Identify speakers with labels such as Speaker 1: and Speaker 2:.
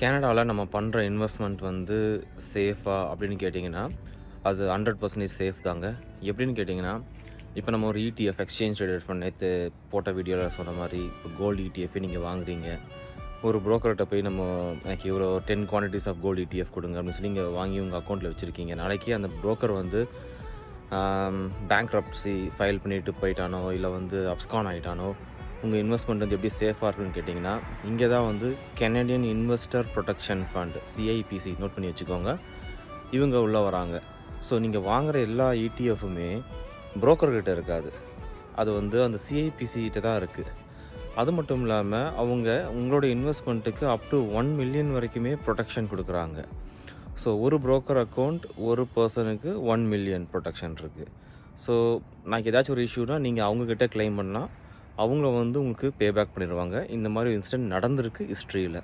Speaker 1: கனடாவில் நம்ம பண்ணுற இன்வெஸ்ட்மெண்ட் வந்து சேஃபா அப்படின்னு கேட்டிங்கன்னா, அது 100% சேஃப் தாங்க. எப்படின்னு கேட்டிங்கன்னா, இப்போ நம்ம ஒரு ETF எக்ஸ்சேஞ்ச் ட்ரேடட் ஃபண்ட் நேற்று போட்ட வீடியோவில் சொன்ன மாதிரி இப்போ கோல்டு ETF நீங்கள் வாங்குறீங்க. ஒரு புரோக்கர்கிட்ட போய் நம்ம எனக்கு இவ்வளோ 10 குவான்டிட்டிஸ் ஆஃப் கோல்டு ETF கொடுங்க அப்படின்னு சொல்லி நீங்கள் வாங்கி உங்கள் அக்கௌண்ட்டில் வச்சுருக்கீங்க. நாளைக்கு அந்த புரோக்கர் வந்து பேங்க்ரப்சி ஃபைல் பண்ணிட்டு போயிட்டானோ, இல்லை வந்து அப்ஸ்கான் ஆகிட்டானோ, உங்கள் இன்வெஸ்ட்மெண்ட் வந்து எப்படி சேஃபாக இருக்குன்னு கேட்டிங்கன்னா, இங்கே தான் வந்து Canadian investor protection fund CIPC note பண்ணி வச்சுக்கோங்க. இவங்க உள்ளே வராங்க. ஸோ நீங்கள் வாங்குகிற எல்லா ETFுமே புரோக்கர்கிட்ட இருக்காது. அது வந்து அந்த CIPC கிட்ட தான் இருக்குது. அது மட்டும் இல்லாமல் அவங்க உங்களோட இன்வெஸ்ட்மெண்ட்டுக்கு அப் டு 1 மில்லியன் வரைக்குமே ப்ரொடெக்ஷன் கொடுக்குறாங்க. ஸோ ஒரு புரோக்கர் அக்கௌண்ட் ஒரு பர்சனுக்கு 1 மில்லியன் ப்ரொடெக்ஷன் இருக்குது. ஸோ நான் ஏதாச்சும் ஒரு இஷ்யூனா நீங்கள் அவங்கக்கிட்ட கிளைம் பண்ணால் அவங்கள வந்து உங்களுக்கு பேபேக் பண்ணிடுவாங்க. இந்த மாதிரி இன்சிடென்ட் நடந்திருக்கு ஹிஸ்ட்ரியில்.